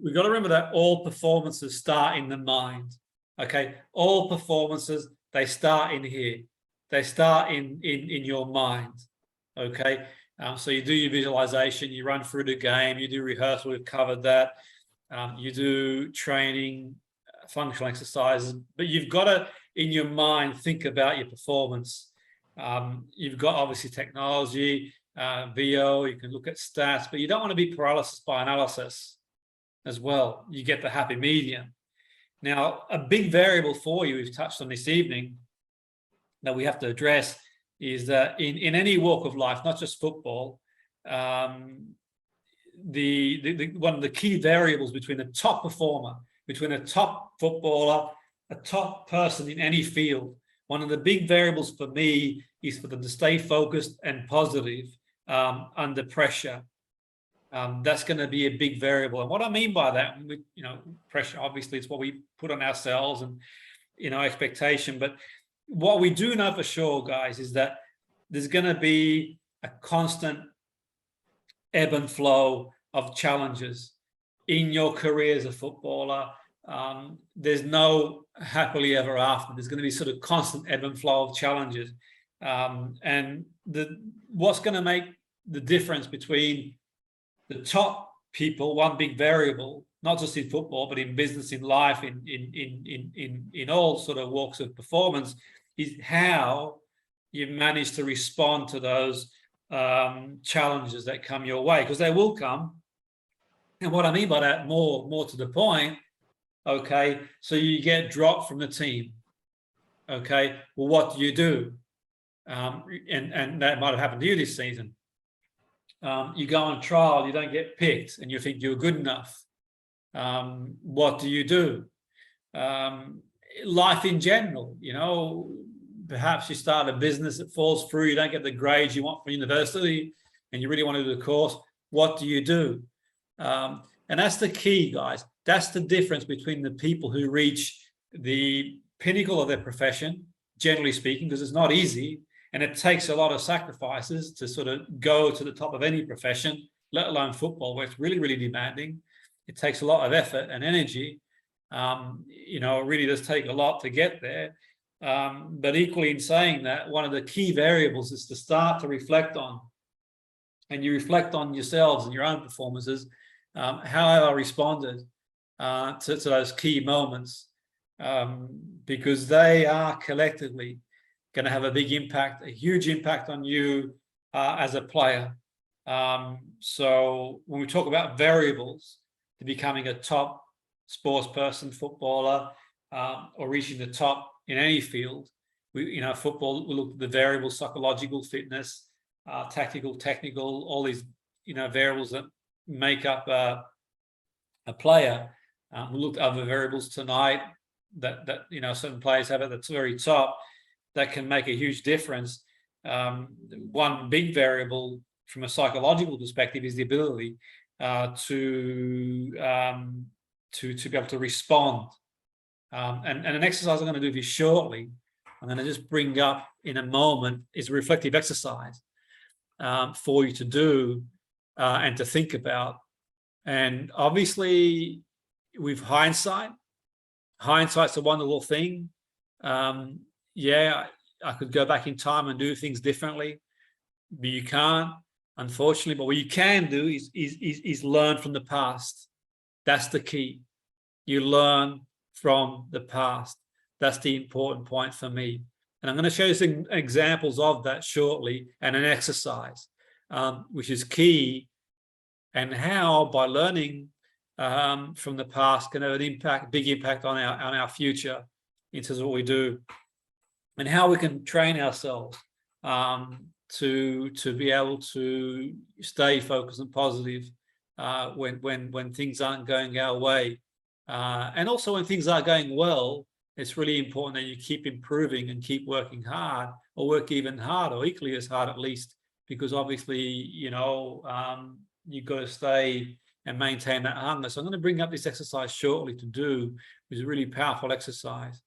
we've got to remember that all performances start in the mind. Okay, all performances, they start in here. They start in your mind. Okay, so you do your visualization, you run through the game, you do rehearsal. We've covered that. You do training, functional exercises, but you've got to, in your mind, think about your performance. You've got obviously technology, VO, you can look at stats, but you don't want to be paralysis by analysis as well. You get the happy medium. Now, a big variable for you, we've touched on this evening, that we have to address is that in any walk of life, not just football, one of the key variables between a top performer, between a top footballer, a top person in any field, one of the big variables for me is for them to stay focused and positive under pressure. That's going to be a big variable. And what I mean by that, pressure, obviously, it's what we put on ourselves and, expectation. But what we do know for sure, guys, is that there's going to be a constant ebb and flow of challenges in your career as a footballer. There's no happily ever after. There's going to be sort of constant ebb and flow of challenges. And what's going to make the difference between the top people, one big variable, not just in football, but in business, in life, in all sort of walks of performance, is how you manage to respond to those challenges that come your way, because they will come. And what I mean by that, more to the point, okay, so you get dropped from the team. Okay, well, what do you do? And that might have happened to you this season. You go on trial, you don't get picked, and you think you're good enough. What do you do? Life in general, perhaps you start a business that falls through, you don't get the grades you want for university, and you really want to do the course. What do you do? And that's the key, guys. That's the difference between the people who reach the pinnacle of their profession, generally speaking, because it's not easy. And it takes a lot of sacrifices to sort of go to the top of any profession, let alone football, where it's really, really demanding. It takes a lot of effort and energy. It really does take a lot to get there. But equally in saying that, one of the key variables is to start to reflect on, and you reflect on yourselves and your own performances, how have I responded to those key moments, because they are collectively going to have a big impact, a huge impact on you as a player. So when we talk about variables to becoming a top sports person, footballer, or reaching the top in any field, football, we look at the variables: psychological, fitness, tactical, technical, all these, variables that make up a player. We looked at other variables tonight that certain players have at the very top that can make a huge difference. One big variable from a psychological perspective is the ability to be able to respond. And an exercise I'm going to do with you shortly, I'm going to just bring up in a moment, is a reflective exercise for you to do and to think about. And obviously, with hindsight's a wonderful thing. I could go back in time and do things differently, but you can't, unfortunately. But what you can do is learn from the past. That's the key. You learn from the past. That's the important point for me. And I'm going to show you some examples of that shortly, and an exercise, which is key, and how by learning from the past can have an big impact on our future in terms of what we do, and how we can train ourselves to be able to stay focused and positive when things aren't going our way, and also when things are going well. It's really important that you keep improving and keep working hard, or work even harder, or equally as hard at least, because obviously you've got to stay and maintain that hunger. So I'm going to bring up this exercise shortly to do, which is a really powerful exercise.